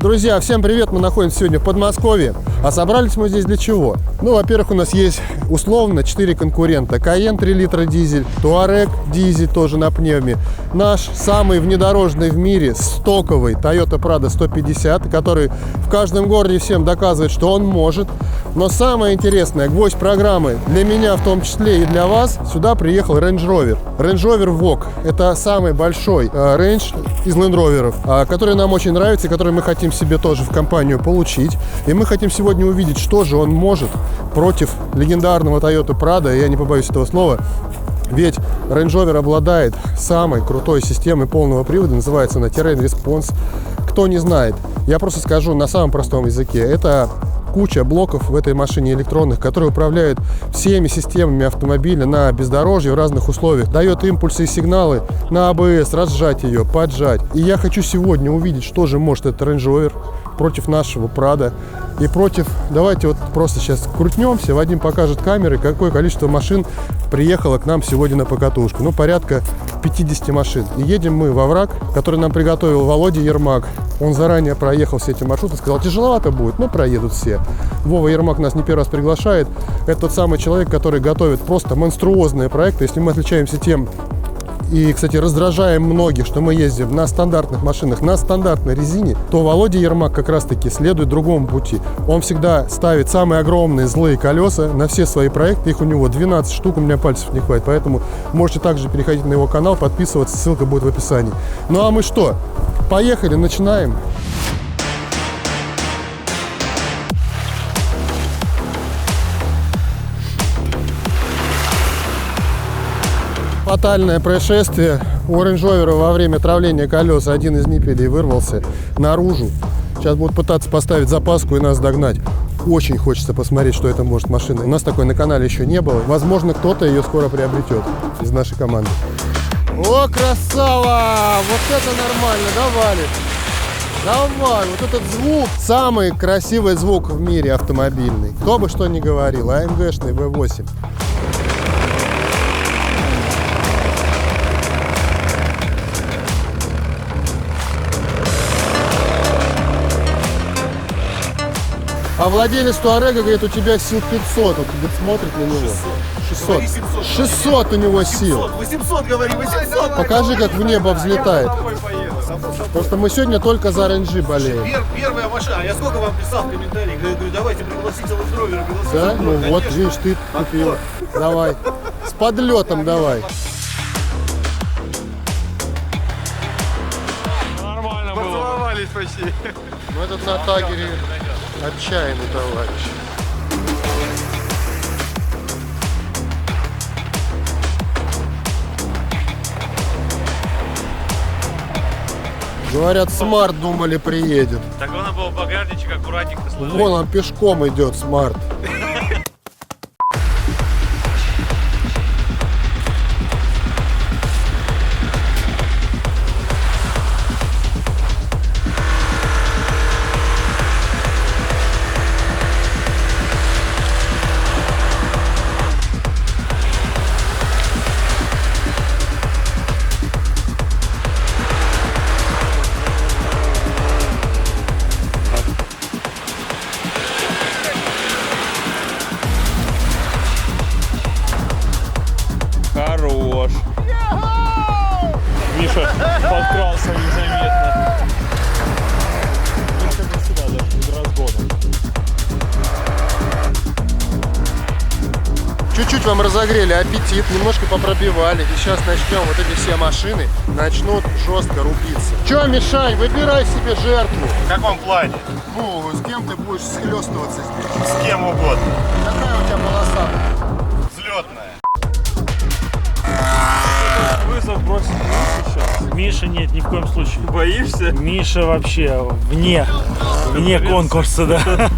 Друзья, всем привет! Мы находимся сегодня в Подмосковье. А собрались мы здесь для чего? Ну, во-первых, у нас есть условно 4 конкурента. Cayenne 3 литра дизель, Touareg дизель тоже на пневме. Наш самый внедорожный в мире стоковый Toyota Prado 150, который в каждом городе всем доказывает, что он может. Но самое интересное, гвоздь программы, для меня в том числе и для вас, сюда приехал Range Rover. Range Rover Vogue. Это самый большой рейндж из Land Rover'ов, который нам очень нравится и который мы хотим себе тоже в компанию получить. И мы хотим сегодня увидеть, что же он может против легендарного Toyota Prado, я не побоюсь этого слова. Ведь Range Rover обладает самой крутой системой полного привода, называется она Terrain Response. Кто не знает, я просто скажу на самом простом языке. Это куча блоков в этой машине электронных, которые управляют всеми системами автомобиля на бездорожье в разных условиях. Дает импульсы и сигналы на АБС, разжать ее, поджать. И я хочу сегодня увидеть, что же может этот Range Rover против нашего Prado. И против... Давайте вот просто сейчас крутнемся. Вадим покажет камеры, какое количество машин приехало к нам сегодня на покатушку. Ну, порядка 50 машин. И едем мы во враг, который нам приготовил Володя Ермак. Он заранее проехал все эти маршруты, сказал, тяжеловато будет, но проедут все. Вова Ермак нас не первый раз приглашает. Это тот самый человек, который готовит просто монструозные проекты. Если мы отличаемся тем, и, кстати, раздражаем многих, что мы ездим на стандартных машинах, на стандартной резине, то Володя Ермак как раз-таки следует другому пути. Он всегда ставит самые огромные злые колеса на все свои проекты. Их у него 12 штук, у меня пальцев не хватит. Поэтому можете также переходить на его канал, подписываться, ссылка будет в описании. Ну а мы что? Поехали, начинаем. Фатальное происшествие. У Range Rover во время травления колес один из ниппелей вырвался наружу. Сейчас будут пытаться поставить запаску и нас догнать. Очень хочется посмотреть, что это может машина. У нас такой на канале еще не было. Возможно, кто-то ее скоро приобретет из нашей команды. О, красава! Вот это нормально, давай. Давай, вот этот звук, самый красивый звук в мире автомобильный. Кто бы что ни говорил, AMG-шный V8. А владелец Туарега говорит, у тебя сил 500. Вот смотрит на него. 600. 600 у него сил. 800, говори, 800. Покажи, как в небо взлетает. Просто мы сегодня только за рейнджи болеем. Первая машина. Я сколько вам писал в комментариях? Говорю, давайте пригласите Range Rover. Да? Ну вот, видишь, ты купил. Давай. С подлетом давай. Нормально было. Поцеловались почти. Ну этот на тагере отчаянный товарищ. Говорят, Смарт думали приедет. Так он был багажничек, аккуратненько сложил. Вон он пешком идет, Смарт. Хорош. Миша подкрался незаметно. Миша бы сюда даже без разгона. Чуть-чуть вам разогрели аппетит, немножко попробивали. И сейчас начнем, вот эти все машины начнут жестко рубиться. Че, Мишань, выбирай себе жертву. В каком плане? Ну, с кем ты будешь схлестываться здесь? С кем угодно. Какая у тебя полоса? Взлетная. Вызов бросить Мишу сейчас. Миша нет, ни в коем случае. Боишься? Миша вообще вне конкурса, да.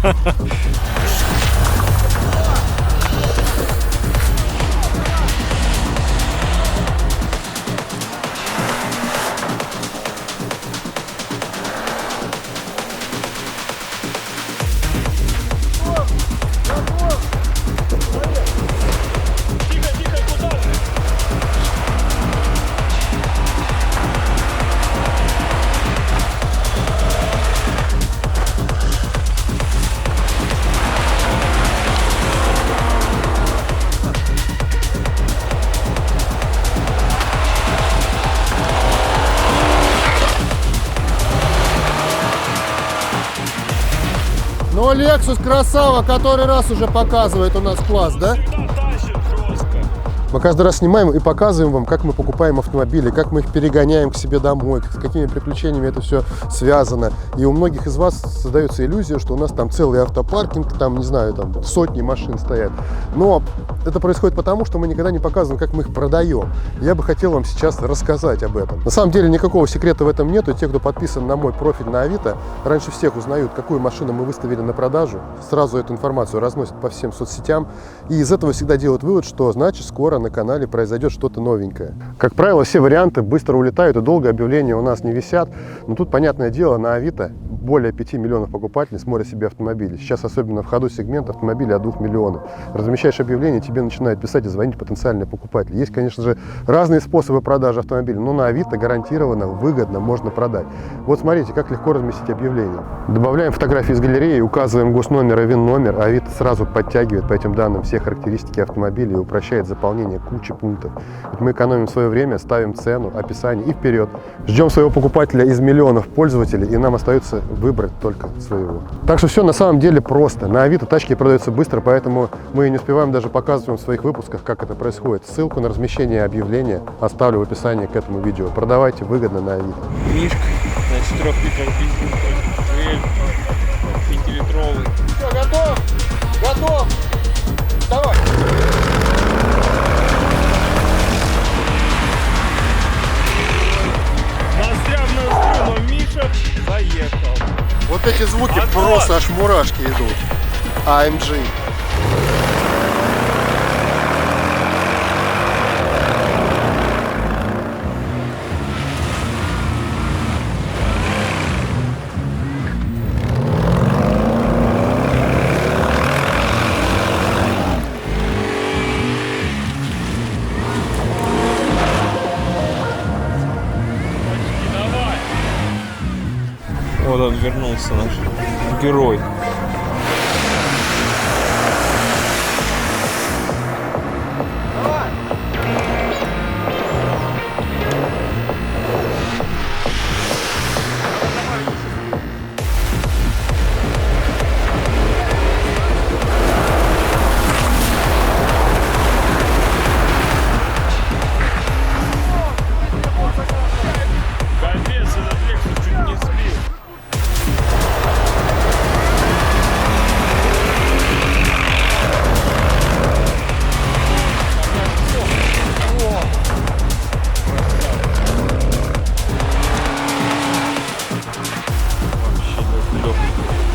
Но Lexus красава, который раз уже показывает у нас класс, да? Всегда тащит жестко. Мы каждый раз снимаем и показываем вам, как мы покупаем автомобили, как мы их перегоняем к себе домой, с какими приключениями это все связано. И у многих из вас создается иллюзия, что у нас там целый автопаркинг, там, не знаю, там сотни машин стоят. Но это происходит потому, что мы никогда не показываем, как мы их продаем. Я бы хотел вам сейчас рассказать об этом. На самом деле никакого секрета в этом нету. Те, кто подписан на мой профиль на Авито, раньше всех узнают, какую машину мы выставили на продажу. Сразу эту информацию разносят по всем соцсетям. И из этого всегда делают вывод, что значит скоро на канале произойдет что-то новенькое. Как правило, все варианты быстро улетают и долго объявления у нас не висят. Но тут, понятное дело, на Авито более 5 миллионов покупателей смотрят себе автомобили. Сейчас особенно в ходу сегмент автомобилей от 2 миллионов. Размещаешь объявление, тебе начинают писать и звонить потенциальные покупатели. Есть, конечно же, разные способы продажи автомобилей, но на Авито гарантированно выгодно можно продать. Вот смотрите, как легко разместить объявление. Добавляем фотографии из галереи, указываем госномер и ВИН-номер. Авито сразу подтягивает по этим данным все характеристики автомобиля и упрощает заполнение кучи пунктов. Ведь мы экономим свое время, ставим цену, описание и вперед. Ждем своего покупателя из миллионов пользователей, и нам остается выбрать только своего. Так что все на самом деле просто. На Авито тачки продаются быстро, поэтому мы не успеваем даже показывать вам в своих выпусках, как это происходит. Ссылку на размещение объявления оставлю в описании к этому видео. Продавайте выгодно на Авито. Мишка на 4 литров бензин, дуэль, 5-литровый. Все, готов? Готов! Давай! Настрял но Миша заехал. Вот эти звуки Отбой! просто аж мурашки идут. AMG. Давай. Вот он вернулся, наш герой. Капец, этот Lexus чуть не сбил.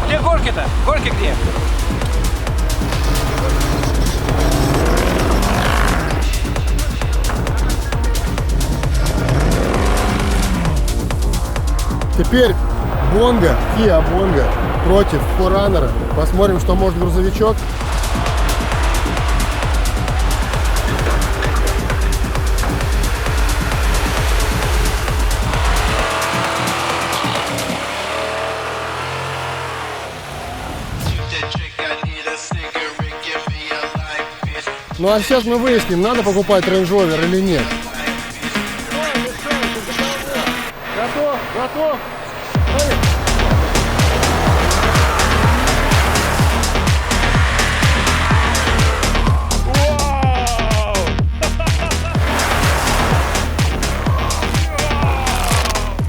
Где горки-то? Горки где? Теперь Бонго, Kia Бонго против 4Runner. Посмотрим, что может грузовичок. Ну а сейчас мы выясним, надо покупать Range Rover или нет. Готов? Готов? Вау!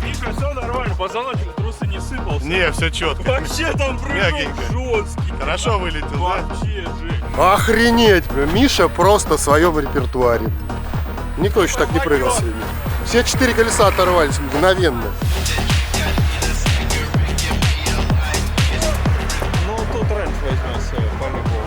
Миша, все нормально, позвоночник трусы не сыпался. Не, все четко. Вообще там прыгал Мягенько. жесткий. Хорошо вылетел, да? Вообще, Жень. Охренеть! Миша просто в своем репертуаре. Никто еще так не прыгал сегодня. Все 4 колеса оторвались мгновенно. Ну, тут раньше возьмется по-любому.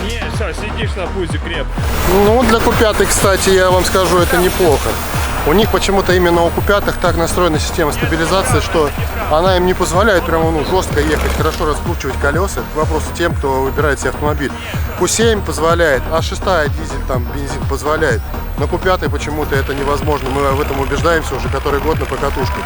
Не, все, сидишь на пузе крепко. Ну, для Q5, кстати, я вам скажу, это неплохо. У них почему-то именно у Q5 так настроена система стабилизации, что она им не позволяет прямо жестко ехать, хорошо раскручивать колеса. К вопросу тем, кто выбирает себе автомобиль. Q7 позволяет, а 6 дизель, там бензин позволяет. На Q5 почему-то это невозможно. Мы в этом убеждаемся уже который год на покатушках.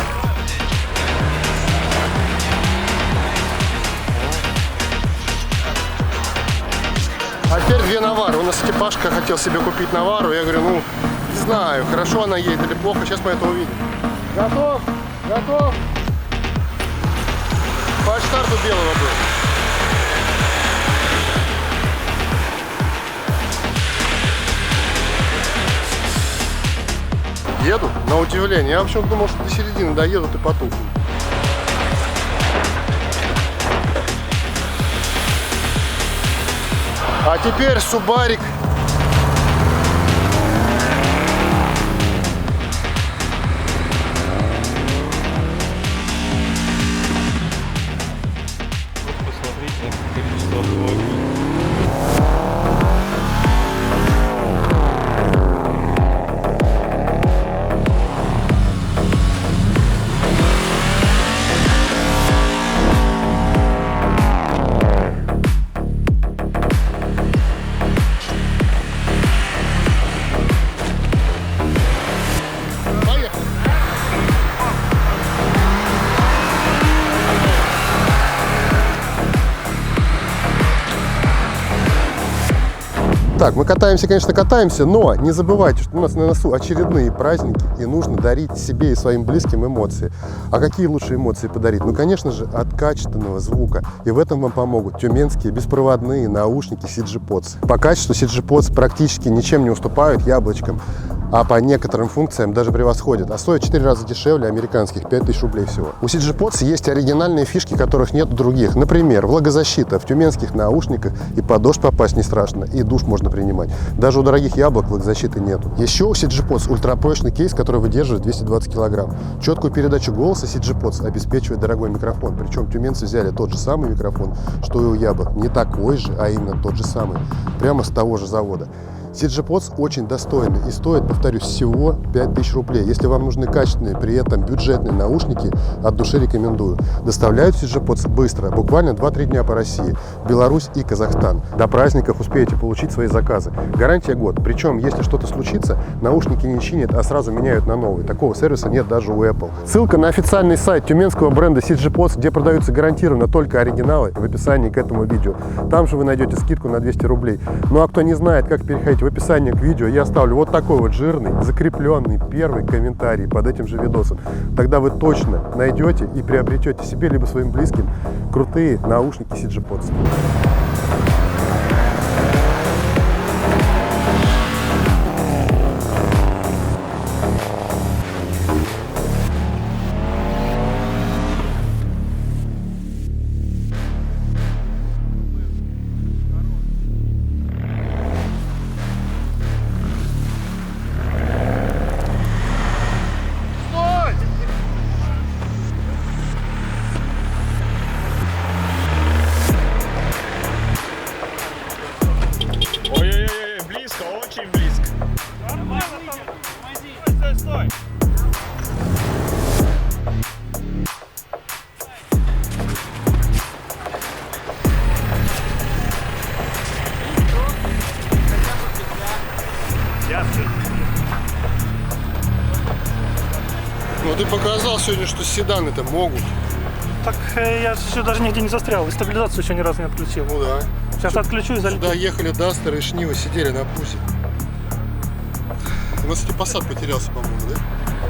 А теперь две Навары. У нас экипажка хотел себе купить Навару. Я говорю, ну, не знаю, хорошо она едет или плохо. Сейчас мы это увидим. Готов? Готов? По старту белого был. Еду, на удивление. Я вообще думал, что до середины доедут и потухнут. А теперь Субарик. Посмотрите, количество автомобилей. Так, мы катаемся, конечно, катаемся, но не забывайте, что у нас на носу очередные праздники, и нужно дарить себе и своим близким эмоции. А какие лучшие эмоции подарить? Ну, конечно же, от качественного звука. И в этом вам помогут тюменские беспроводные наушники CG Pods. По качеству CG Pods практически ничем не уступают яблочкам, а по некоторым функциям даже превосходят. А стоят 4 раза дешевле американских, 5000 рублей всего. У CG Pods есть оригинальные фишки, которых нет у других. Например, влагозащита в тюменских наушниках, и под дождь попасть не страшно, и душ можно принимать. Даже у дорогих яблок влагозащиты нету. Еще у CG Pods ультрапрочный кейс, который выдерживает 220 килограмм. Четкую передачу голоса CG Pods обеспечивает дорогой микрофон. Причем тюменцы взяли тот же самый микрофон, что и у яблок. Не такой же, а именно тот же самый. Прямо с того же завода. CG Pods очень достойны и стоит, повторюсь, всего 5000 рублей. Если вам нужны качественные, при этом бюджетные наушники, от души рекомендую. Доставляют CG Pods быстро, буквально 2-3 дня по России, Беларусь и Казахстан. До праздников успеете получить свои заказы. Гарантия год. Причем, если что-то случится, наушники не чинят, а сразу меняют на новые. Такого сервиса нет даже у Apple. Ссылка на официальный сайт тюменского бренда CG Pods, где продаются гарантированно только оригиналы, в описании к этому видео. Там же вы найдете скидку на 200 рублей. Ну а кто не знает, как переходить, в описании к видео я оставлю вот такой вот жирный, закрепленный первый комментарий под этим же видосом. Тогда вы точно найдете и приобретете себе либо своим близким крутые наушники CG Pods. Ой-ой-ой, близко, очень близко. Стой, стой. Ну ты показал сегодня, что седаны-то могут. Так я еще даже нигде не застрял, и стабилизацию еще ни разу не отключил. Ну да. Сейчас отключу и залечу. Сюда ехали Дастеры и Шнивы, сидели на пусе. У нас, кстати, Passat потерялся, по-моему,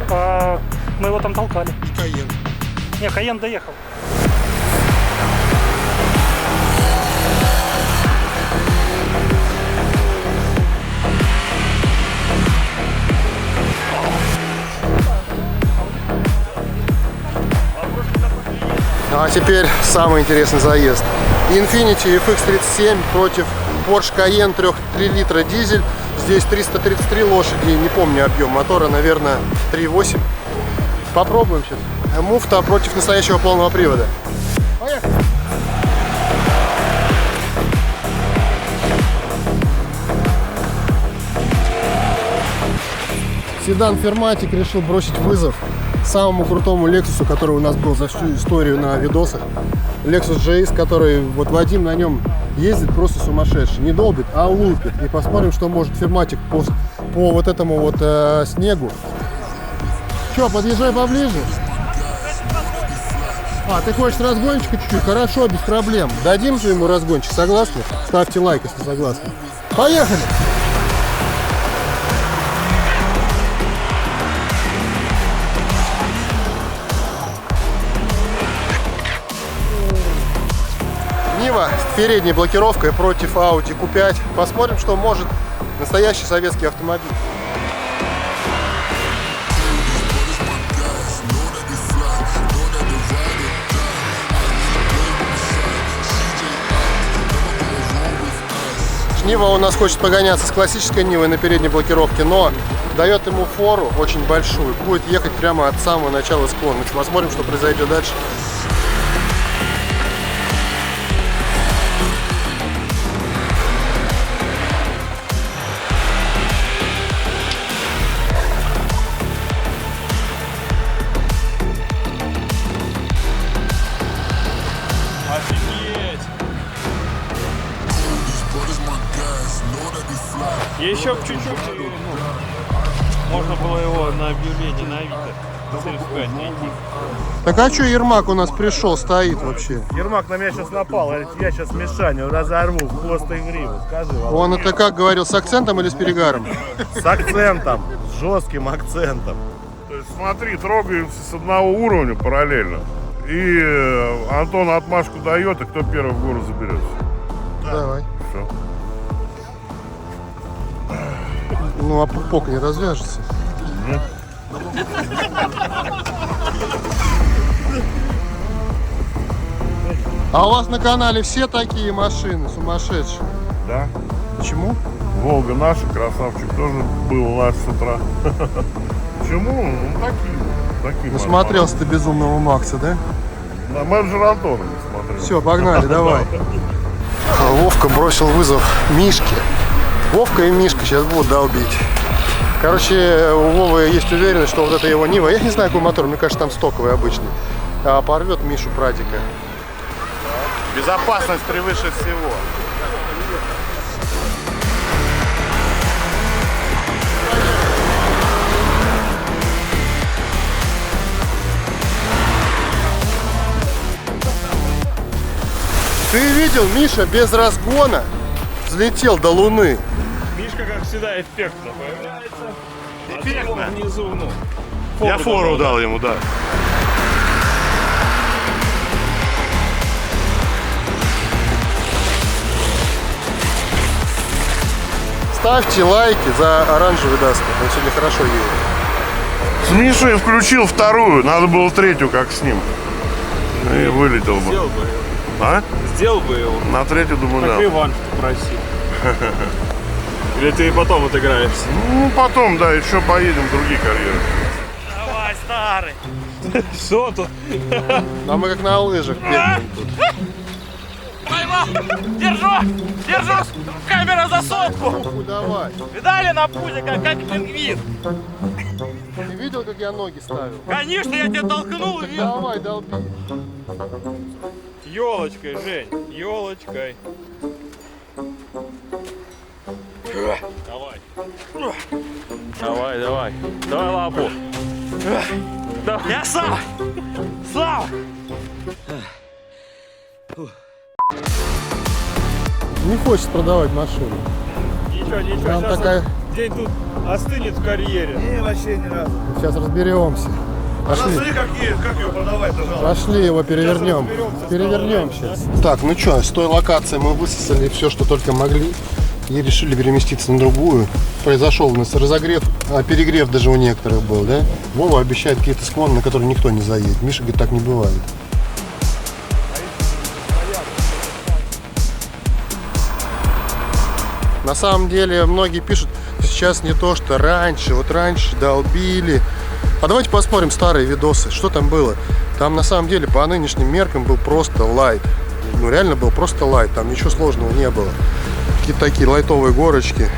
да? Мы его там толкали. И Кайен. Не, Кайен доехал. А теперь самый интересный заезд. Infiniti FX37 против Porsche Cayenne 3 литра дизель. Здесь 333 лошади, не помню объем мотора, наверное, 3.8. Попробуем сейчас. Муфта против настоящего полного привода. Поехали! Седан Ферматик решил бросить вызов самому крутому Lexus, который у нас был за всю историю на видосах. Lexus GS, который вот Вадим на нем ездит просто сумасшедший. Не долбит, а лупит. И посмотрим, что может Ферматик по вот этому вот снегу. Че, подъезжай поближе. А, ты хочешь разгончика чуть-чуть? Хорошо, без проблем. Дадим же ему разгончик, согласны? Ставьте лайк, если согласны. Поехали! Нива с передней блокировкой против Audi Q5. Посмотрим, что может настоящий советский автомобиль. Нива у нас хочет погоняться с классической Нивой на передней блокировке, но дает ему фору очень большую. Будет ехать прямо от самого начала склона. Посмотрим, что произойдет дальше. Еще чуть-чуть, можно было его на объявление на Авито найти. Так а что Ермак у нас пришел, стоит вообще? Ермак на меня сейчас напал, говорит, я сейчас Мишаню разорву в хвост и гриву. Скажи, Володя. Он это как говорил, с акцентом или с перегаром? С акцентом, с жестким акцентом. То есть смотри, трогаемся с одного уровня параллельно. И Антон отмашку дает, и кто первый в гору заберется. Давай. Все. Ну а пупок не развяжется. А у вас на канале все такие машины сумасшедшие? Да. Почему? Волга наша, красавчик, тоже был наш с утра. Почему? Ну такие. Насмотрелся ты безумного Макса, да? На менеджер Антона не смотрел. Все, погнали, давай. Вовка бросил вызов Мишке. Вовка и Мишка сейчас будут долбить. Короче, у Вовы есть уверенность, что вот это его Нива, я не знаю, какой мотор, мне кажется, там стоковый обычный, порвет Мишу Прадика. Безопасность превыше всего. Ты видел, Миша без разгона взлетел до Луны. Мишка, как всегда, эффектно появляется. Эффектно? Внизу, ну. Я фору дал ему, да. Ставьте лайки за оранжевый даст, он сегодня хорошо едет. С Мишей включил вторую, надо было третью, как с ним. И вылетел бы. Сделал бы его. А? Сделал бы его. На третью, думаю, Как да. Иван попросил. Или ты потом отыграешься? Ну, потом, да, еще поедем в другие карьеры. Давай, старый. Что тут? А мы как на лыжах бегаем тут. Поймал! Держу! Держу! Камера за сотку! Ну, давай. Видали на пузе, как пингвин? Ты видел, как я ноги ставил? Конечно, я тебя толкнул и вел. Давай, долби. Елочкой, Жень, елочкой. Давай. Давай, давай. Давай лапу. Я сам! Сам! Не хочет продавать машину. Ничего, ничего. Там Сейчас такая... день тут остынет в карьере. Не, вообще ни разу. Сейчас разберемся. Пошли. Смотри, как ее продавать, пожалуйста. Пошли его перевернем. Перевернем сейчас. Так, ну что, с той локации мы высосали все, что только могли. И решили переместиться на другую. Произошел у нас разогрев, перегрев даже у некоторых был, да? Вова обещает какие-то склоны, на которые никто не заедет. Миша говорит, так не бывает. На самом деле, многие пишут, сейчас не то, что раньше. Вот раньше долбили. А давайте посмотрим старые видосы, что там было. Там на самом деле по нынешним меркам был просто лайт. Ну реально был просто лайт, там ничего сложного не было. Какие-то такие лайтовые горочки.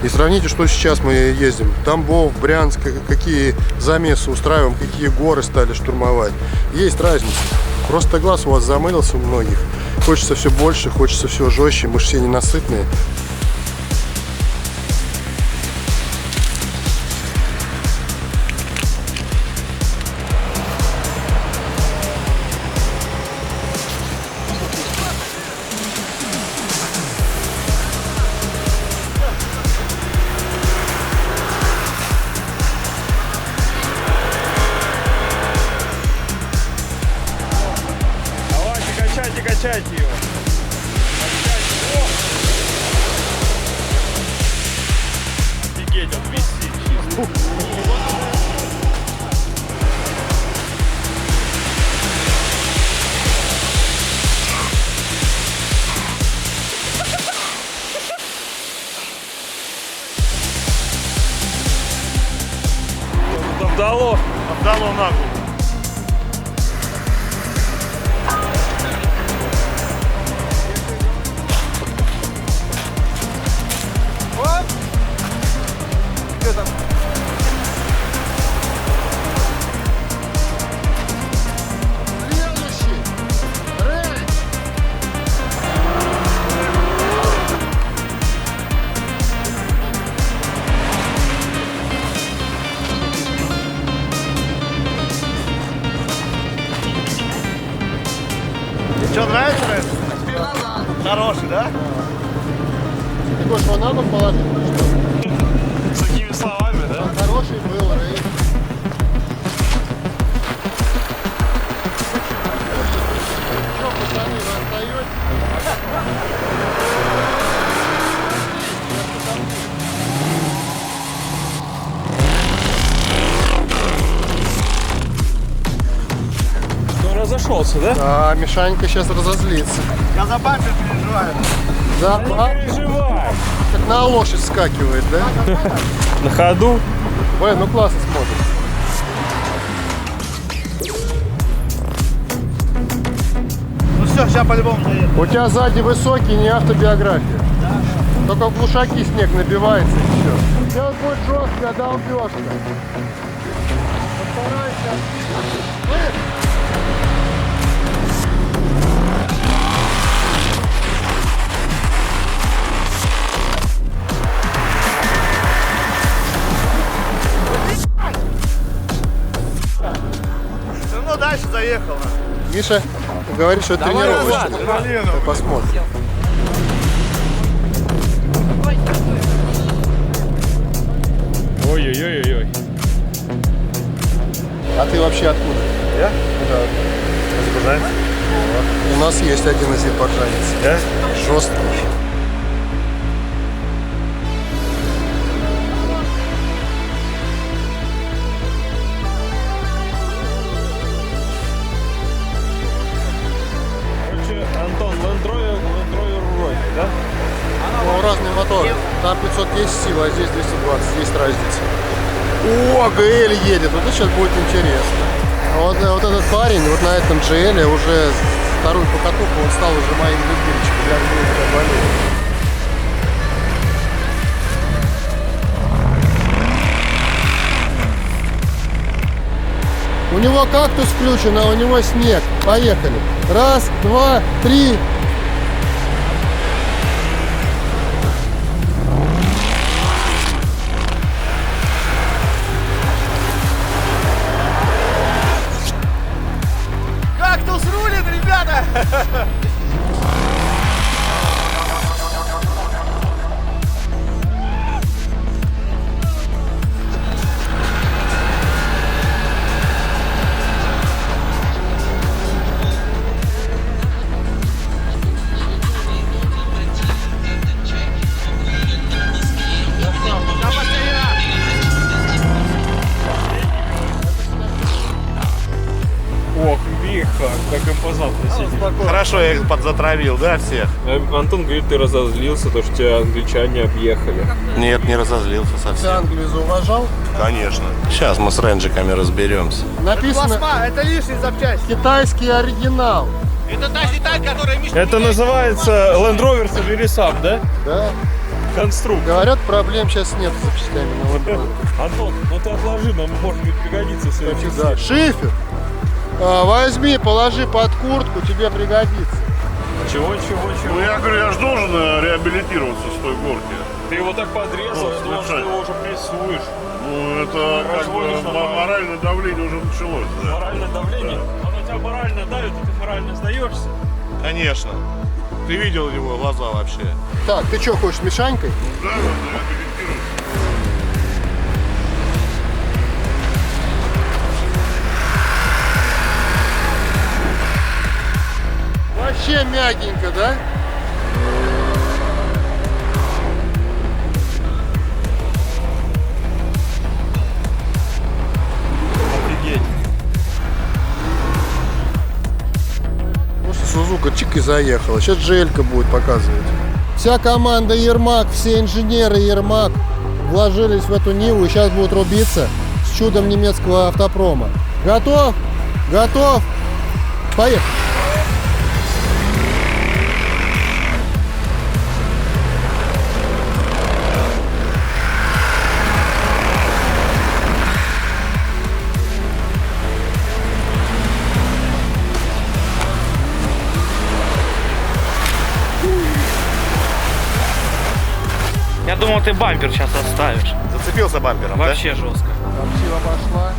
И сравните, что сейчас мы ездим. Тамбов, Брянск, какие замесы устраиваем, какие горы стали штурмовать. Есть разница. Просто глаз у вас замылился у многих. Хочется все больше, хочется все жестче, мы же все ненасытные. Давайте, качайте его. Офигеть, он висит чисто. Обдало. Обдало на голову. Что, нравится, Рен? Хороший, да? Ты хочешь его на бок положить? С такими словами, да? Хороший был, Рэй. Что, пацаны, вы отстаете? Он разошелся, да? А, Мишанька сейчас разозлится. Я за бампер переживаю. Да, Переживай. как на лошадь скакивает, да? На ходу. Ой, ну классно смотрит. Ну все, сейчас по-любому заеду. У тебя сзади высокий, не автобиография. Только в глушаки снег набивается и все. Сейчас будет жесткая долбежка. Постарайся. Все равно дальше заехал. Миша говорит, что это тренировочный. Посмотрим. Ой-ой-ой-ой. А ты вообще откуда? Я? Да. Азербайджанец. У нас есть один азербайджанец. Да? Жесткий. Короче, Антон, Land Rover вроде, да? Ну, разные моторы. Там 510 сил, а здесь 220. Есть разница. О, ГЛ едет. Вот это сейчас будет интересно. Вот этот парень, вот на этом GL уже вторую покатуху, он стал уже моим любимчиком. Я люблю это болеть. У него кактус включен, а у него снег. Поехали. Раз, два, три. Кактус рулит, ребята! Ох, лихо, как импозантно сидит. Хорошо, я их подзатравил, да, всех? Антон говорит, ты разозлился, то что тебя англичане объехали. Нет, не разозлился Ты совсем. Англию зауважал? Конечно. Сейчас мы с ренджиками разберемся. Написано это лишние запчасти. китайский оригинал. Это та деталь, которая Миша... Это называется Land Rover собери сам, да? Да. конструктор. Говорят, проблем сейчас нет с запчастями на Lambo. Антон, ну ты отложи, нам может быть пригодится в следующей Да. серии. Шифер. Возьми, положи под куртку, тебе пригодится. Чего? Ну я говорю, я же должен реабилитироваться с той горки. Ты его так подрезал, я думал, что ты его уже прессуешь. Ну это как бы Разводишь на пар. моральное давление уже началось. Да. Моральное давление? Оно тебя морально давит, и ты морально сдаешься? Конечно. Ты видел его глаза вообще? Так, ты что, хочешь с Мишанькой? Да, надо реабилитироваться. Вообще мягенько, да? Офигеть. Просто Сузука чик и заехала. Сейчас Желька будет показывать. Вся команда Ермак, все инженеры Ермак вложились в эту Ниву и сейчас будут рубиться с чудом немецкого автопрома. Готов? Готов? Поехали. Я думал, ты бампер сейчас оставишь. Зацепился бампером, Вообще жестко. Красиво пошла.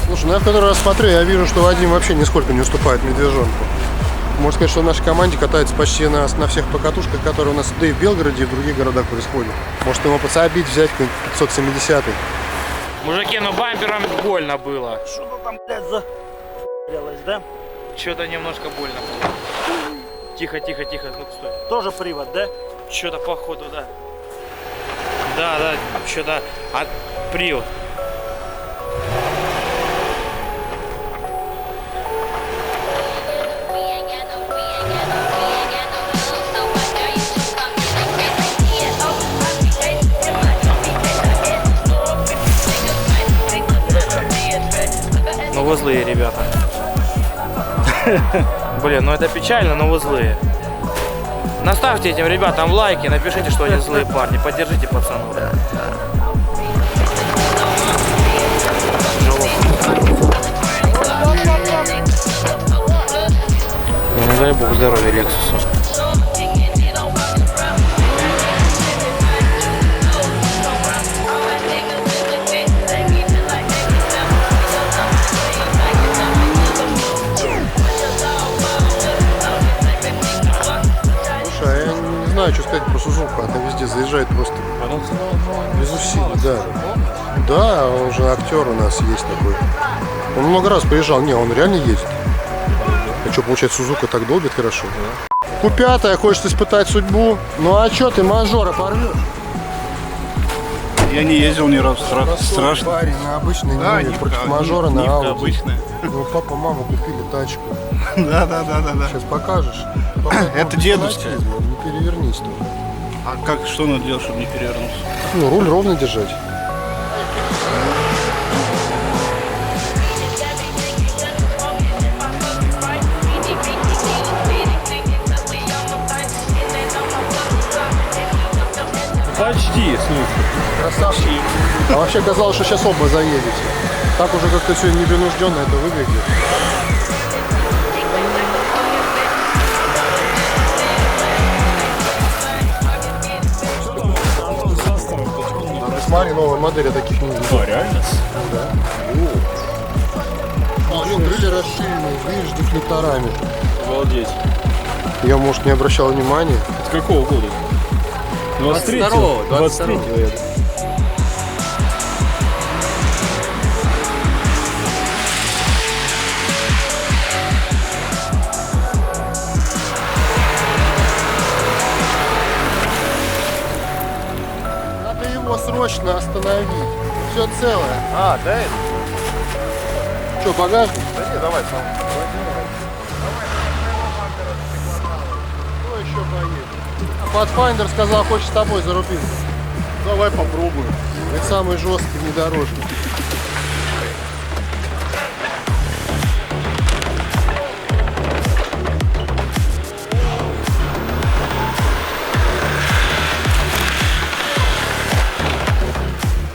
Слушай, ну я в который раз смотрю, я вижу, что Вадим вообще нисколько не уступает медвежонку. Можно сказать, что в нашей команде катается почти на всех покатушках, которые у нас да и в Белгороде, и в других городах происходят. Может ему подсобить, взять какой-нибудь 570-й. Мужики, ну бампером больно было. Что-то там, блядь, за***лось, да? Что-то немножко больно было. Тихо, тихо, тихо, ну стой. Тоже привод, да? Что-то походу, да. Да, что-то от привод. Ну вы злые, ребята. Блин, ну это печально, но вы злые. Наставьте этим ребятам лайки, напишите, что они злые парни, поддержите пацанов. Ну, дай бог здоровья Лексусу. Слушай, а я не знаю, что сказать про Сузуку. Она везде заезжает просто без усилий, да. Да, он же актер у нас есть такой. Он много раз приезжал. Не, он реально ездит. А что, получается, Сузука так долбит хорошо? Q5, хочет испытать судьбу. Ну а что ты мажора порвешь? Я не ездил ни разу. Страшно. Парень на обычной Да, Ниве Нивка, против мажора на Нивка Ауди. обычная. Ну, папа, мама купили тачку. Да. Сейчас покажешь. Это дедовская. Не перевернись тут. А как, что надо делать, чтобы не перевернулся? Ну, руль ровно держать. Почти, слушай. Красавчик. А вообще казалось, что сейчас оба заедете. Так уже как-то сегодня непринужденно это выглядит. Смотри, новая модель, я таких не видел. Реально? А, ну, крылья расширенные, видишь, дефлекторами. Обалдеть. Я, может, не обращал внимания. С какого года? 23-го. 23-го, я думаю. Надо его срочно остановить. Все целое. А, да это? Что, багажник? Да не, давай сам. Pathfinder сказал, хочет с тобой зарубиться. Давай попробуем. Это самый жесткий внедорожник.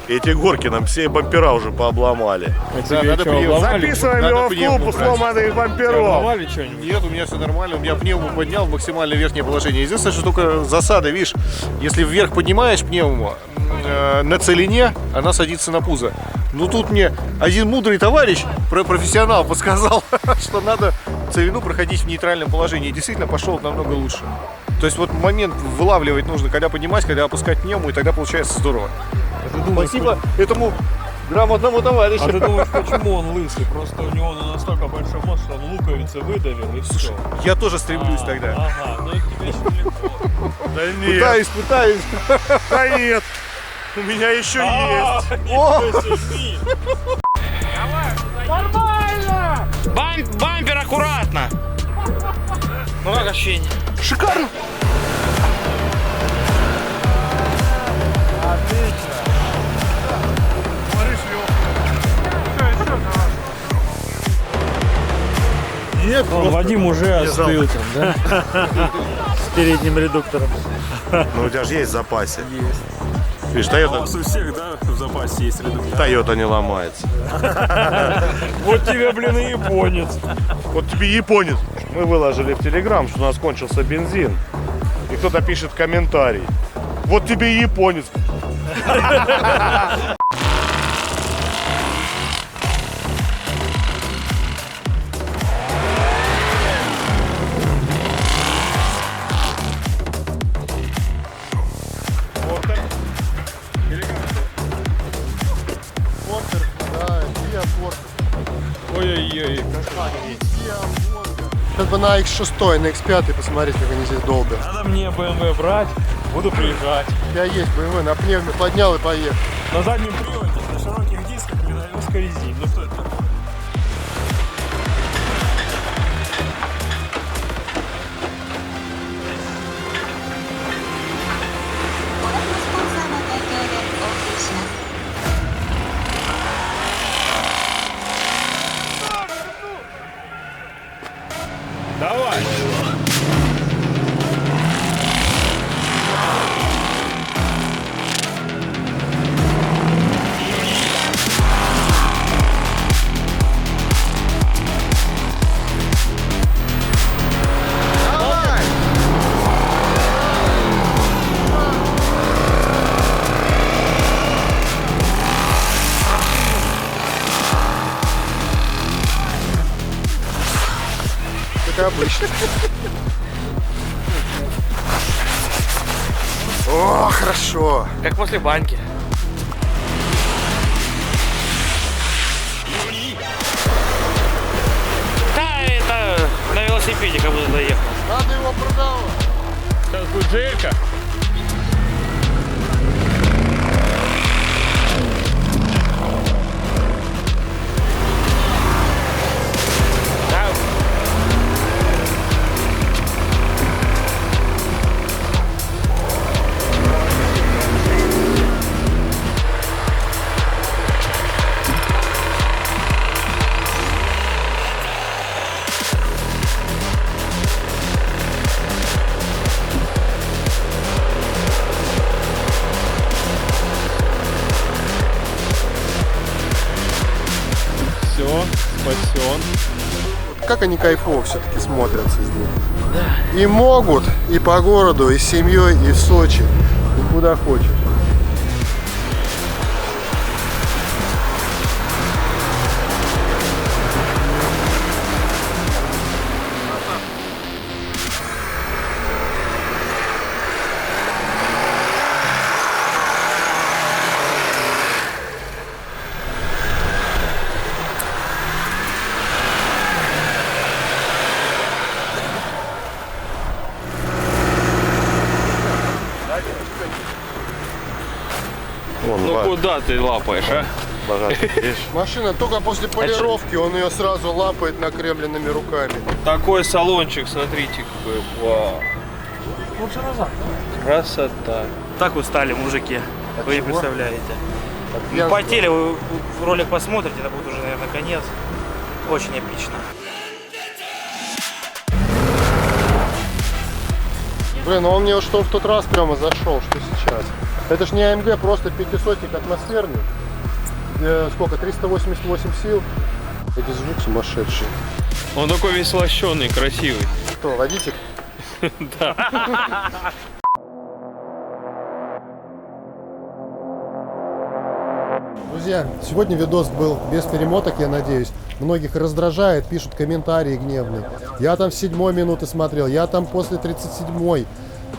Эти горки нам все бампера уже пообломали. Записываем его в клуб сломанных бамперов. Обломали что-нибудь? Нет, у меня все нормально, у меня пневму поднял в максимальное верхнее положение. Единственное, что только засада, видишь, если вверх поднимаешь пневму, на целине она садится на пузо. Ну тут мне один мудрый товарищ, профессионал, подсказал, что надо целину проходить в нейтральном положении. И действительно пошел намного лучше. То есть вот момент вылавливать нужно, когда поднимать, когда опускать пневму, и тогда получается здорово. Спасибо этому грамотному товарищу. А ты думаешь, почему он лысый? Просто у него настолько большой мозг, что он луковицы выдавил и все. Я тоже стремлюсь тогда. Ага, ну это тебе еще далеко. Да нет. Пытаюсь. Да нет. У меня еще есть. Бампер аккуратно. Ну как ощущение? Шикарно. Нет, Вадим уже остыл там, да? С передним редуктором. Ну у тебя же есть в запасе. Есть. Видишь, Toyota, У всех, да, в запасе есть редуктор. Toyota не ломается. Вот тебе, блин, и японец. Вот тебе японец. Мы выложили в Телеграм, что у нас кончился бензин. И кто-то пишет комментарий. Вот тебе и японец. Портер, да, Kia Porter. Ой-ой-ой. Сейчас бы на X6, на X5 посмотреть, как они здесь долго. Надо мне BMW брать, буду приезжать. У тебя есть BMW, на пневме поднял и поехал. На заднем приводе, на широких дисках и на узкой резине. Ну что это? Давай! Как обычно. О, хорошо. Как после баньки. Да, это на велосипеде как будто доехал. Надо его продавать. Сейчас будет желька. Да. Все, спасен. Как они кайфово все-таки смотрятся здесь. И могут, и по городу, и с семьей, и в Сочи, и куда хочешь. Ну куда ты лапаешь, а? Машина только после полировки, он ее сразу лапает накремленными руками. Такой салончик, смотрите, какой. Вау. Красота. Так устали мужики, вы не представляете. Потели, вы ролик посмотрите, это будет уже, наверное, конец. Очень эпично. Блин, ну он мне что в тот раз прямо зашел, что сейчас. Это ж не АМГ, просто 500-ник атмосферный. Сколько? 388 сил. Эти звук сумасшедший. Он такой весь лощеный, красивый. Кто, водитель? Друзья, сегодня видос был без перемоток, я надеюсь. Многих раздражает, пишут комментарии гневные. Я там с 7 минуты смотрел, я там после 37-й.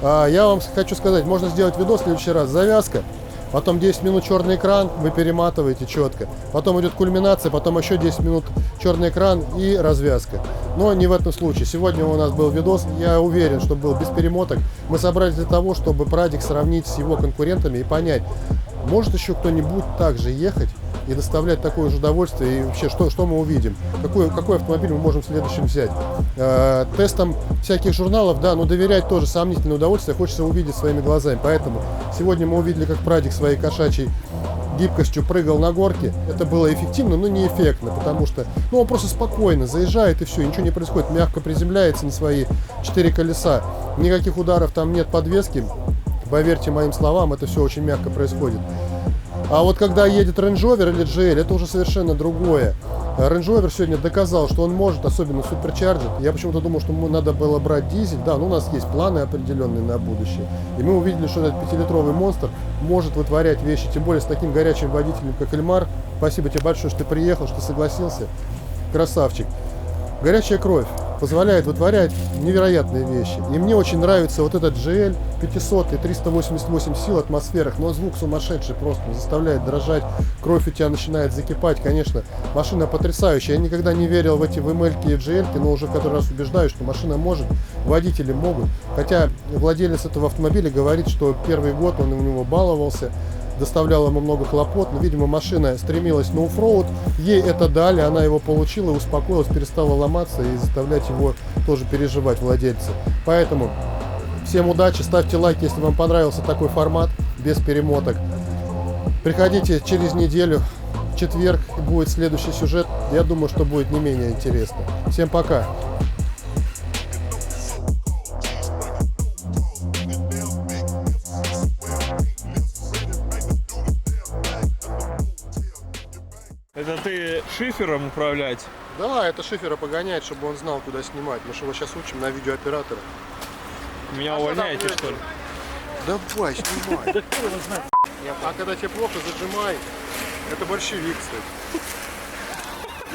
Я вам хочу сказать, можно сделать видос в следующий раз. Завязка, потом 10 минут черный экран, вы перематываете четко. Потом идет кульминация, потом еще 10 минут черный экран и развязка. Но не в этом случае. Сегодня у нас был видос, я уверен, что был без перемоток. Мы собрались для того, чтобы Прадик сравнить с его конкурентами и понять, может еще кто-нибудь также ехать и доставлять такое же удовольствие, и вообще, что мы увидим, какой автомобиль мы можем в следующем взять. Тестам всяких журналов, да, но доверять тоже сомнительное удовольствие, хочется увидеть своими глазами. Поэтому сегодня мы увидели, как Прадик своей кошачьей гибкостью прыгал на горке. Это было эффективно, но не эффектно, потому что он просто спокойно заезжает и все, ничего не происходит, мягко приземляется на свои 4 колеса. Никаких ударов там нет, подвески. Поверьте моим словам, это все очень мягко происходит. А вот когда едет Range Rover или GL, это уже совершенно другое. Range Rover сегодня доказал, что он может, особенно Supercharger. Я почему-то думал, что ему надо было брать дизель. Да, но у нас есть планы определенные на будущее. И мы увидели, что этот 5-литровый монстр может вытворять вещи. Тем более с таким горячим водителем, как Эльмар. Спасибо тебе большое, что ты приехал, что согласился. Красавчик. Горячая кровь позволяет вытворять невероятные вещи. И мне очень нравится вот этот GL 500 и 388 сил атмосферах, но звук сумасшедший просто заставляет дрожать, кровь у тебя начинает закипать. Конечно, машина потрясающая. Я никогда не верил в эти VML-ки и GL-ки, но уже в который раз убеждаюсь, что машина может, водители могут. Хотя владелец этого автомобиля говорит, что первый год он у него баловался, доставляла ему много хлопот, но, видимо, машина стремилась на оффроуд, ей это дали, она его получила, успокоилась, перестала ломаться и заставлять его тоже переживать, владельца. Поэтому всем удачи, ставьте лайк, если вам понравился такой формат, без перемоток. Приходите через неделю, в четверг будет следующий сюжет, я думаю, что будет не менее интересно. Всем пока! Это ты шифером управлять? Да, это шифера погоняет, чтобы он знал, куда снимать. Мы же его сейчас учим на видеооператора. Меня увольняете, что ли? Давай, снимай. А когда тебе плохо, зажимай. Это борщевик, кстати.